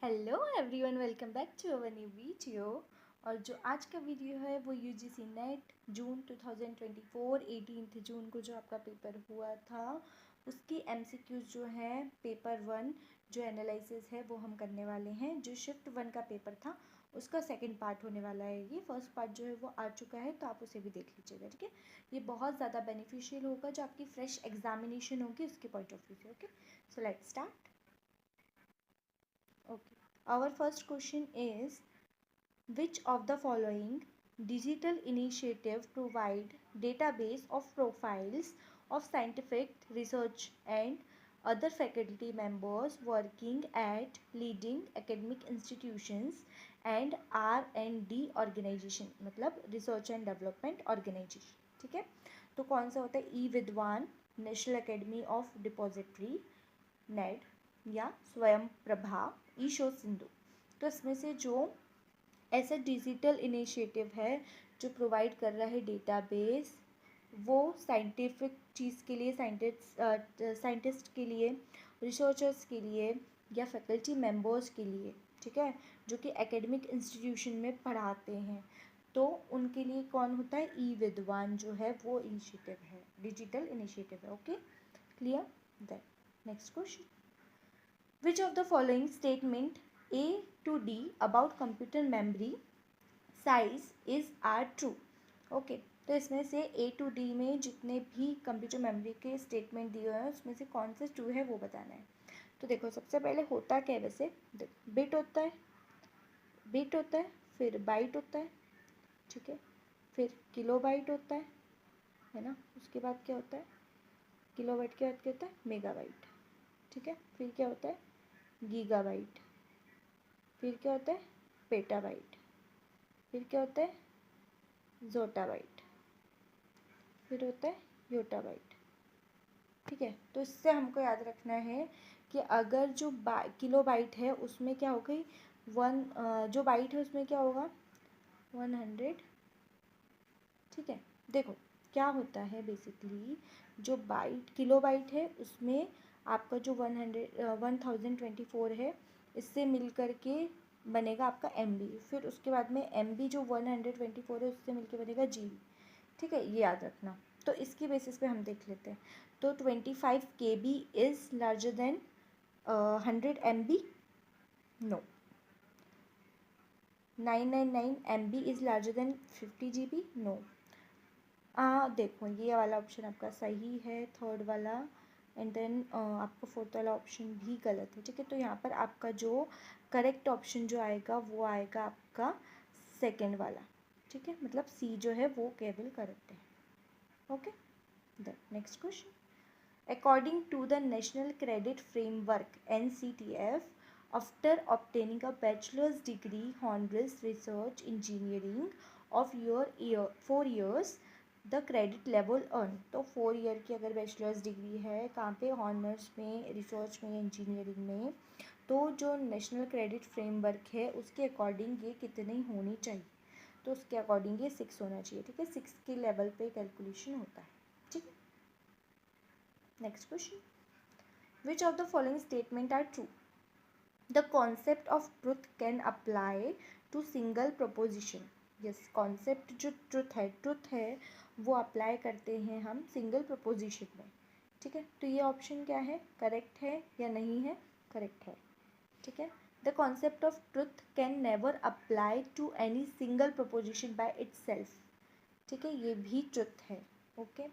Hello everyone, welcome back to our new video. और जो आज का वीडियो है वो यूजीसी नेट जून 2024 18 जून को जो आपका पेपर हुआ था उसकी एमसीक्यूज जो है पेपर 1 जो एनालिसिस है वो हम करने वाले हैं। जो शिफ्ट 1 का पेपर था उसका सेकंड पार्ट होने वाला है। ये फर्स्ट पार्ट जो है वो आ चुका है तो आप उसे भी देख लीजिएगा, ठीक है। ये बहुत ज़्यादा बेनिफिशियल होगा जो आपकी फ्रेश एग्जामिनेशन होगी उसके पॉइंट ऑफ व्यू से। Okay, so let's start. Okay. Our first question is, which of the following digital initiative provide database of profiles of scientific research and other faculty members working at leading academic institutions and R&D organization, मतलब research and development organisation, ठीक है। तो कौन सा होता है? ई विद्वान, national academy of depository नेड, या स्वयं प्रभा, ईशो सिंधु। तो इसमें से जो ऐसा डिजिटल इनिशिएटिव है जो प्रोवाइड कर रहा है डेटाबेस, वो साइंटिफिक चीज़ के लिए, साइंटिस्ट के लिए, रिसर्चर्स के लिए या फैकल्टी मेंबर्स के लिए, ठीक है, जो कि एकेडमिक इंस्टीट्यूशन में पढ़ाते हैं, तो उनके लिए कौन होता है? ई विद्वान जो है वो इनिशिएटिव है, डिजिटल इनिशिएटिव है। Okay, clear? Then next question, which of the following statement A to D about computer memory size is are true? Okay, तो इसमें से A to D में जितने भी कंप्यूटर मेमोरी के स्टेटमेंट दिए हुए हैं उसमें से कौन से ट्रू है वो बताना है। तो देखो, सबसे पहले होता क्या है वैसे, देखो बिट होता है, फिर बाइट होता है, ठीक है, फिर किलो बाइट होता है ना। उसके बाद क्या होता है? किलो बाइट के बाद क्या होता है? मेगा बाइट, ठीक है। फिर क्या होता है? गीगाबाइट। फिर क्या होता है? पेटाबाइट। फिर क्या होता है? जोटाबाइट। फिर होता है योटाबाइट, ठीक है। तो इससे हमको याद रखना है कि अगर जो किलो बाइट है उसमें क्या होगा, जो बाइट है उसमें क्या होगा? 100, ठीक है। देखो क्या होता है बेसिकली, जो किलो बाइट है उसमें आपका जो 1024 है, इससे मिल करके बनेगा आपका MB। फिर उसके बाद में MB जो 124 है उससे मिलके बनेगा GB, ठीक है, ये याद रखना। तो इसकी बेसिस पे हम देख लेते हैं। तो 25 KB is larger than 100 MB? No. 999 MB is larger than 50 GB? No. देखो ये वाला ऑप्शन आपका सही है, थर्ड वाला, एंड देन आपका फोर्थ वाला ऑप्शन भी गलत है, ठीक है। तो यहाँ पर आपका जो करेक्ट ऑप्शन जो आएगा वो आएगा आपका सेकेंड वाला, ठीक है, मतलब सी जो है वो केवल करेक्ट है। Okay, the next question, according to the national credit framework NCTF, after obtaining a bachelor's degree honoris research engineering of your year 4 years, the credit level earn. तो 4 ईयर की अगर बैचलर्स डिग्री है, कहाँ पे? Honours में, research में, engineering में, तो जो नेशनल क्रेडिट फ्रेमवर्क है उसके अकॉर्डिंग ये कितनी होनी चाहिए? तो उसके अकॉर्डिंग ये 6 होना चाहिए, ठीक है। 6 के लेवल पे कैलकुलेशन होता है, ठीक है। Next question, which of the following statement are true? The concept of truth can apply to single proposition. Yes, concept जो ट्रुथ है वो अप्लाई करते हैं हम सिंगल प्रपोजिशन में, ठीक है। तो ये ऑप्शन क्या है? करेक्ट है या नहीं है? करेक्ट है, ठीक है। The concept of truth can never apply to any single proposition by itself, ठीक है, ये भी ट्रुथ है। Okay,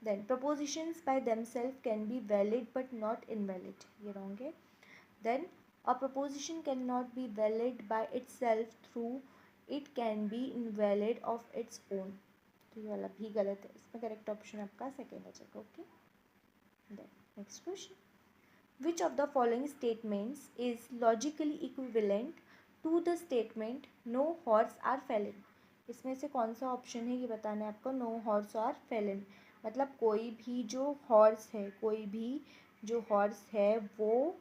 then propositions by themselves can be valid but not invalid, ये रॉन्ग है। Then a proposition cannot be valid by itself through it can be invalid of its own, तो ये वाला भी गलत है। इसमें करेक्ट ऑप्शन आपका सेकेंड आ जाएगा। Okay, then next question, which of the following statements is logically equivalent to the statement no horse are feline? इसमें से कौन सा ऑप्शन है ये बताना है आपको। नो हॉर्स आर फेलिन मतलब कोई भी जो हॉर्स है, कोई भी जो हॉर्स है वो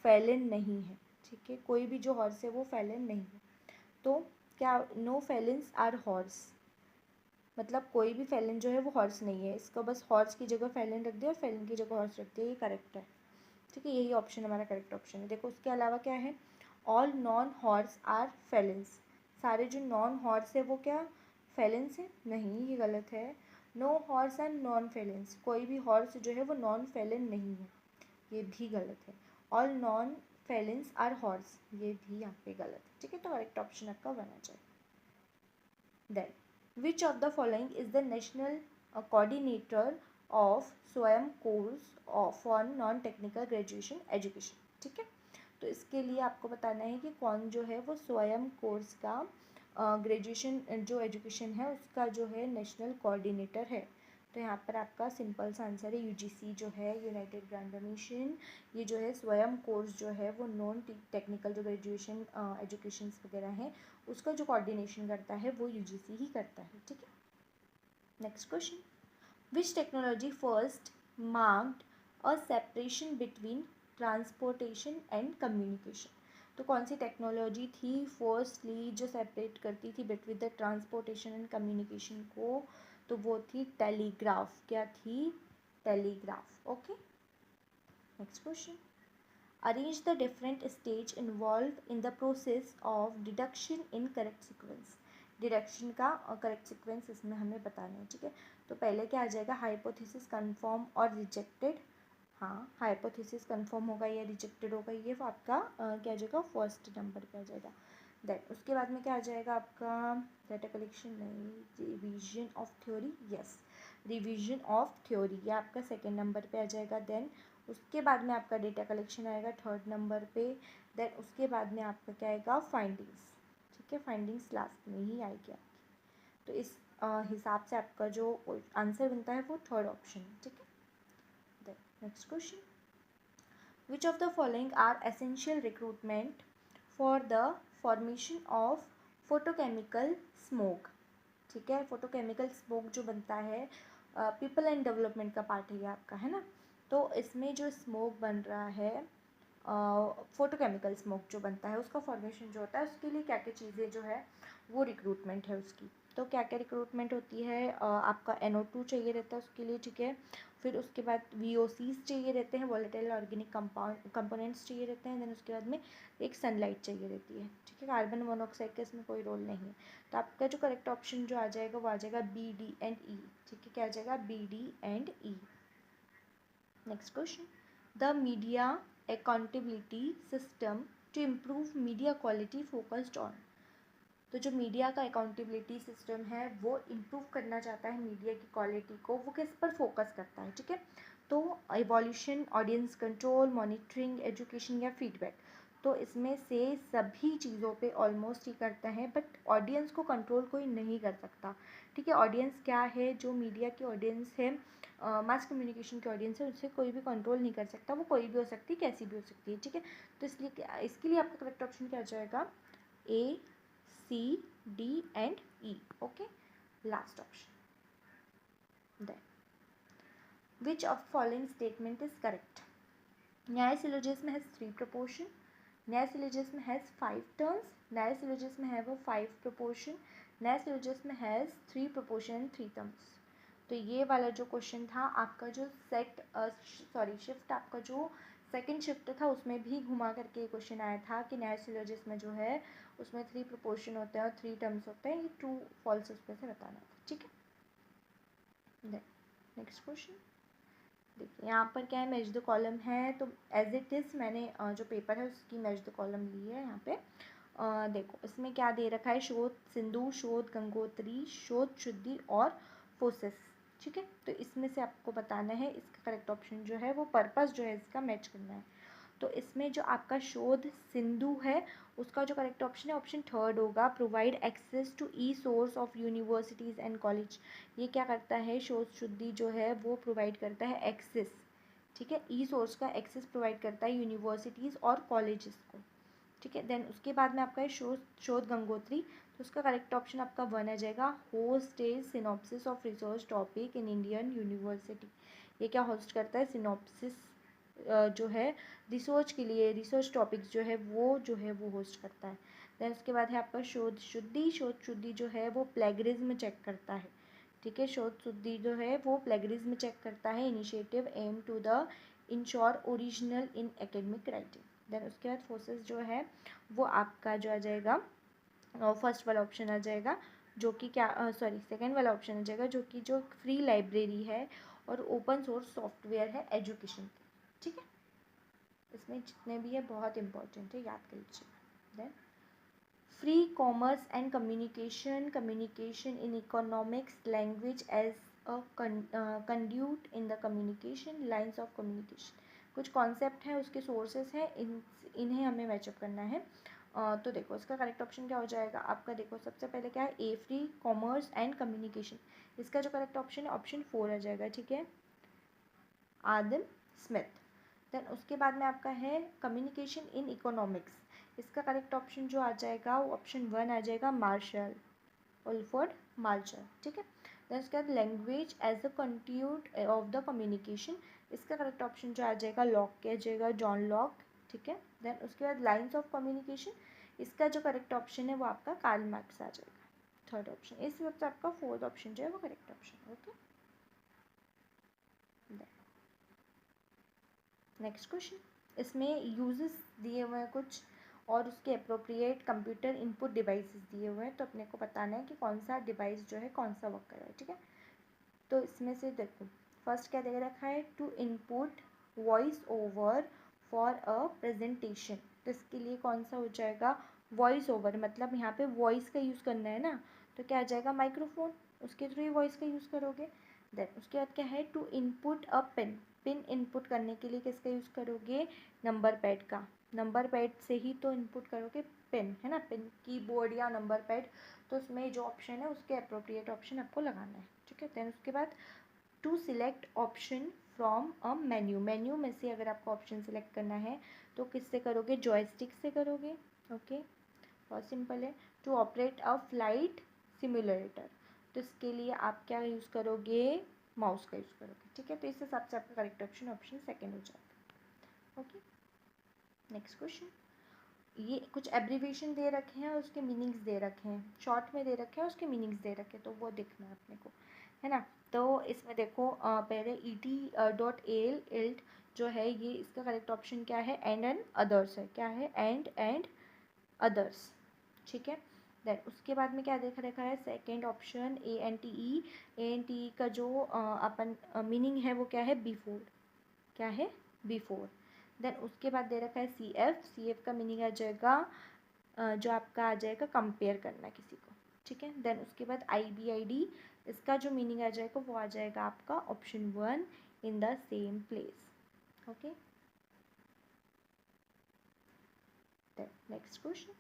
फेलिन नहीं है, ठीक है। कोई भी जो हॉर्स है वो फेलिन नहीं है। तो क्या नो फेलिन्स आर हॉर्स, मतलब कोई भी फेलिन जो है वो हॉर्स नहीं है, इसका बस हॉर्स की जगह फेलिन रख दिया और फेलिन की जगह हॉर्स रख दिया, ये करेक्ट है, ठीक है। यही ऑप्शन हमारा करेक्ट ऑप्शन है। देखो उसके अलावा क्या है? ऑल नॉन हॉर्स आर फेलेंस, सारे जो नॉन हॉर्स है वो क्या फेलेंस है? नहीं, ये गलत है। नो हॉर्स एंड नॉन फेलेंस, कोई भी हॉर्स जो है वो नॉन फेलेन नहीं है, ये भी गलत है। All non felons are horse, ये भी यहाँ पे गलत है। ठीक है, तो करेक्ट ऑप्शन आपका वन आ जाएगा। Then which of the following is the national coordinator of Swayam course for non technical graduation education. ठीक है, तो इसके लिए आपको बताना है कि कौन जो है वो स्वयं कोर्स का ग्रेजुएशन जो एजुकेशन है उसका जो है नेशनल कोऑर्डिनेटर है। तो यहाँ पर आपका सिंपल सा आंसर है यूजीसी जो है, यूनाइटेड ग्रांड मिशन। ये जो है स्वयं कोर्स जो है वो नॉन टेक्निकल जो ग्रेजुएशन एजुकेशन वगैरह हैं उसका जो कोऑर्डिनेशन करता है वो यूजीसी ही करता है। ठीक है, next question, which technology first marked a separation between transportation and communication. तो कौन सी टेक्नोलॉजी थी फर्स्टली जो सेपरेट करती थी between the transportation and communication को? तो वो थी टेलीग्राफ। क्या थी? Telegraph. Okay, next question, arrange the different stage involve in the process of deduction in correct sequence. Deduction का करेक्ट सीक्वेंस इसमें हमें बताना है। ठीक है, तो पहले क्या आ जाएगा? हाइपोथेसिस, कंफर्म और रिजेक्टेड। हाँ, हाइपोथेसिस कंफर्म होगा या रिजेक्टेड होगा, ये आपका क्या आ जाएगा? फर्स्ट नंबर पे आ जाएगा। देन उसके बाद में क्या आ जाएगा आपका? डाटा कलेक्शन नहीं, revision of theory. Yes, revision of theory, ये आपका सेकेंड नंबर पे आ जाएगा। देन उसके बाद में आपका डेटा कलेक्शन आएगा थर्ड नंबर पे। देन उसके बाद में आपका क्या आएगा? फाइंडिंग्स। ठीक है, फाइंडिंग्स लास्ट में ही आएगी आपकी। तो इस हिसाब से आपका जो आंसर बनता है वो थर्ड ऑप्शन है। ठीक है, then next question, which of the following are essential recruitment for the formation of photochemical smoke. ठीक है, फोटोकेमिकल स्मोक जो बनता है पीपल एंड डेवलपमेंट का पार्ट है ये आपका, है ना। तो इसमें जो स्मोक बन रहा है फोटोकेमिकल स्मोक जो बनता है उसका फॉर्मेशन जो होता है उसके लिए क्या क्या चीज़ें जो है वो रिक्रूटमेंट है उसकी। तो क्या क्या रिक्रूटमेंट होती है? आपका NO2 चाहिए रहता है उसके लिए। ठीक है, फिर उसके बाद VOCs चाहिए रहते हैं, वॉलेटाइल ऑर्गेनिक कंपोनेंट्स चाहिए रहते हैं। देन उसके बाद में एक सनलाइट चाहिए रहती है। ठीक है, कार्बन मोनोऑक्साइड का इसमें कोई रोल नहीं है। तो आपका जो करेक्ट ऑप्शन जो आ जाएगा वो आ जाएगा B, D एंड E। ठीक है, क्या आ जाएगा? B, D and E। Next question, the media accountability system to improve media quality focused on. तो जो मीडिया का अकाउंटेबिलिटी सिस्टम है वो इम्प्रूव करना चाहता है मीडिया की क्वालिटी को, वो किस पर फोकस करता है? ठीक है, तो evolution, audience control, monitoring, education या फीडबैक। तो इसमें से सभी चीज़ों पे ऑलमोस्ट ही करता है, बट ऑडियंस को कंट्रोल कोई नहीं कर सकता। ठीक है, ऑडियंस क्या है? जो मीडिया की ऑडियंस है, मास कम्युनिकेशन की ऑडियंस है, उससे कोई भी कंट्रोल नहीं कर सकता। वो कोई भी हो सकती है, कैसी भी हो सकती है। ठीक है, तो इसलिए इसके लिए आपका करेक्ट ऑप्शन क्या आ जाएगा? A, C, D and E. Okay, last option. Then which of following statement is correct? न्याय syllogism has 3 proportion. न्याय syllogism has 5 terms. न्याय syllogism है वो 5 proportion. न्याय syllogism has 3 proportion and 3 terms. तो ये वाला जो क्वेश्चन था आपका जो शिफ्ट आपका जो सेकंड शिफ्ट था उसमें भी घुमा करके क्वेश्चन आया था कि न्याय सिलोजिज्म में जो है उसमें 3 प्रोपोर्शन होते हैं और 3 टर्म्स होते हैं। ये ट्रू फॉल्स उसमें से बताना था। ठीक है, नेक्स्ट क्वेश्चन देखिए, यहाँ पर क्या है? मैच द कॉलम है, तो एज इट इज़ मैंने जो पेपर है उसकी मैच द कॉलम ली है। यहाँ पे देखो इसमें क्या दे रखा है? शोध सिंधु, शोध गंगोत्री, शोध शुद्धि और फोसेस। ठीक है, तो इसमें से आपको बताना है इसका करेक्ट ऑप्शन जो है वो पर्पस जो है इसका मैच करना है। तो इसमें जो आपका शोध सिंधु है उसका जो करेक्ट ऑप्शन है ऑप्शन थर्ड होगा, provide access to e source of universities and college. ये क्या करता है? शोध शुद्धि जो है वो प्रोवाइड करता है एक्सेस। ठीक है, ई सोर्स का एक्सेस प्रोवाइड करता है यूनिवर्सिटीज़ और कॉलेजेस को। ठीक है, देन उसके बाद में आपका है शोध गंगोत्री। तो उसका करेक्ट ऑप्शन आपका वन आ जाएगा, host A synopsis of research topic in Indian university. ये क्या होस्ट करता है? सिनॉप्सिस जो है रिसर्च के लिए, रिसर्च टॉपिक्स जो है वो होस्ट करता है। देन उसके बाद है आपका शोध शुद्धि। शोध शुद्धि जो है वो प्लेगरिज्म चेक करता है। ठीक है, शोध शुद्धि जो है वो प्लेगरिज्म चेक करता है। Initiative aim to the ensure original in academic writing. Then उसके बाद फोर्सेस जो है वो आपका जो आ जाएगा फर्स्ट वाला ऑप्शन आ जाएगा, जो कि क्या सेकंड वाला ऑप्शन आ जाएगा, जो कि जो फ्री लाइब्रेरी है और ओपन सोर्स सॉफ्टवेयर है एजुकेशन की, ठीक है। इसमें जितने भी है बहुत इंपॉर्टेंट है, याद कर लीजिए। Then free commerce and communication in economics language as a conduit in the communication lines of communication. कुछ कॉन्सेप्ट हैं, उसके सोर्सेज हैं, इन्हें हमें मैचअप करना है। तो देखो इसका करेक्ट ऑप्शन क्या हो जाएगा आपका, देखो सबसे पहले क्या है, ए फ्री कॉमर्स एंड कम्युनिकेशन। इसका जो करेक्ट ऑप्शन है ऑप्शन 4 आ जाएगा, ठीक है, आदम स्मिथ। देन उसके बाद में आपका है कम्युनिकेशन इन इकोनॉमिक्स। इसका करेक्ट ऑप्शन जो आ जाएगा वो ऑप्शन 1 आ जाएगा, मार्शल, उल्फर्ड मार्शल, ठीक है। देन उसके बाद language as a conduit of the communication. इसका करेक्ट ऑप्शन जो आ जाएगा लॉक के आ जाएगा, जॉन लॉक, ठीक है। देन उसके बाद लाइन्स ऑफ कम्युनिकेशन, इसका जो करेक्ट ऑप्शन है वो आपका कार्ल मार्क्स आ जाएगा, थर्ड ऑप्शन। इस वक्त आपका फोर्थ ऑप्शन जो है वो करेक्ट ऑप्शन है, ओके। नेक्स्ट क्वेश्चन, इसमें यूजेस दिए हुए हैं कुछ और उसके अप्रोप्रिएट कंप्यूटर इनपुट डिवाइसेस दिए हुए हैं, तो अपने को बताना है कि कौन सा डिवाइस जो है कौन सा वर्क कर रहा है, ठीक है। तो इसमें से देखो फर्स्ट क्या दे रखा है, to input voice over for a presentation. तो इसके लिए कौन सा हो जाएगा, वॉइस ओवर, मतलब यहाँ पे वॉइस का यूज़ करना है ना, तो क्या आ जाएगा, माइक्रोफोन, उसके थ्रू ही वॉइस का यूज़ करोगे। देन उसके बाद क्या है, to input a pin. Pin input करने के लिए किसका यूज़ करोगे, नंबर पैड का। नंबर पैड से ही तो इनपुट करोगे पिन, है ना, पिन कीबोर्ड या नंबर पैड। तो उसमें जो ऑप्शन है उसके अप्रोप्रिएट ऑप्शन आपको लगाना है, ठीक है। देन उसके बाद to select option from a menu. Menu में से अगर आपको ऑप्शन सिलेक्ट करना है तो किससे करोगे, जॉयस्टिक से करोगे, ओके, बहुत सिंपल है। To operate a flight simulator, तो इसके लिए आप क्या यूज़ करोगे, माउस का यूज़ करोगे, ठीक है। तो इस हिसाब से आपका करेक्ट ऑप्शन ऑप्शन सेकेंड हो जाएगा, ओके। नेक्स्ट क्वेश्चन, ये कुछ एब्रीविएशन दे रखे हैं और उसके मीनिंग्स दे रखे हैं, शॉर्ट में दे रखे हैं उसके मीनिंग्स दे रखे हैं, तो वो देखना है अपने को, है ना। तो इसमें देखो पहले ET.AL इल्ट जो है ये, इसका करेक्ट ऑप्शन क्या है, एंड अदर्स है, क्या है, एंड अदर्स, ठीक है। देन उसके बाद में क्या देख रखा है, सेकेंड ऑप्शन ANTE का जो अपन मीनिंग है वो क्या है, बिफोर, क्या है, बिफोर। देन उसके बाद दे रखा है CF का मीनिंग आ जाएगा जो आपका आ जाएगा कंपेयर करना किसी को, ठीक है। देन उसके बाद IBID, इसका जो मीनिंग आ जाएगा वो आ जाएगा आपका option 1, in the same place, okay. Next question,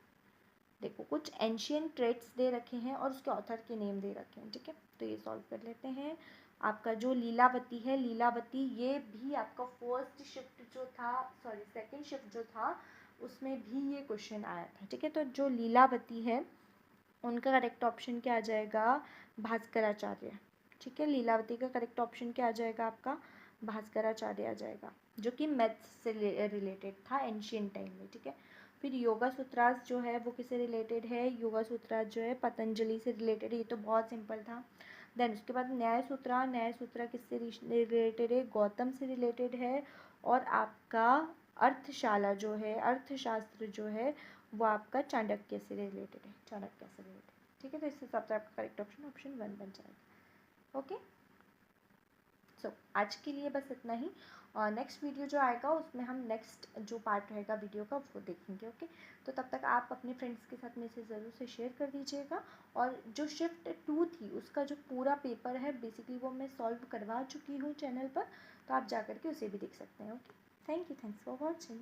देखो कुछ एंशियंट ट्रेड्स दे रखे हैं और उसके ऑथर के नेम दे रखे हैं, ठीक है। तो ये सॉल्व कर लेते हैं। आपका जो लीलावती है, लीलावती ये भी आपका फर्स्ट शिफ्ट जो था, सॉरी सेकंड शिफ्ट जो था उसमें भी ये क्वेश्चन आया था, ठीक है। तो जो लीलावती है उनका करेक्ट ऑप्शन क्या आ जाएगा, भास्कराचार्य, ठीक है। लीलावती का करेक्ट ऑप्शन क्या आ जाएगा आपका, भास्कराचार्य आ जाएगा, जो कि मैथ्स से रिलेटेड था एंशियंट टाइम में, ठीक है। फिर योगा सूत्रास जो है वो किससे रिलेटेड है, योगा सूत्रास जो है पतंजलि से रिलेटेड है, ये तो बहुत सिंपल था। देन उसके बाद न्याय सूत्रा किससे रिलेटेड है, गौतम से रिलेटेड है। और आपका अर्थशाला जो है, अर्थशास्त्र जो है वो आपका चाणक्य से रिलेटेड है, चाणक्य से रिलेटेड, ठीक है। तो इस हिसाब से आपका करेक्ट ऑप्शन ऑप्शन 1 बन जाएगा, ओके। सो आज के लिए बस इतना ही, और नेक्स्ट वीडियो जो आएगा उसमें हम नेक्स्ट जो पार्ट रहेगा वीडियो का वो देखेंगे, ओके। तो तब तक आप अपने फ्रेंड्स के साथ में इसे ज़रूर से शेयर कर दीजिएगा। और जो शिफ्ट 2 थी उसका जो पूरा पेपर है बेसिकली वो मैं सॉल्व करवा चुकी हूँ चैनल पर, तो आप जा कर के उसे भी देख सकते हैं, okay. Thank you, thanks for watching.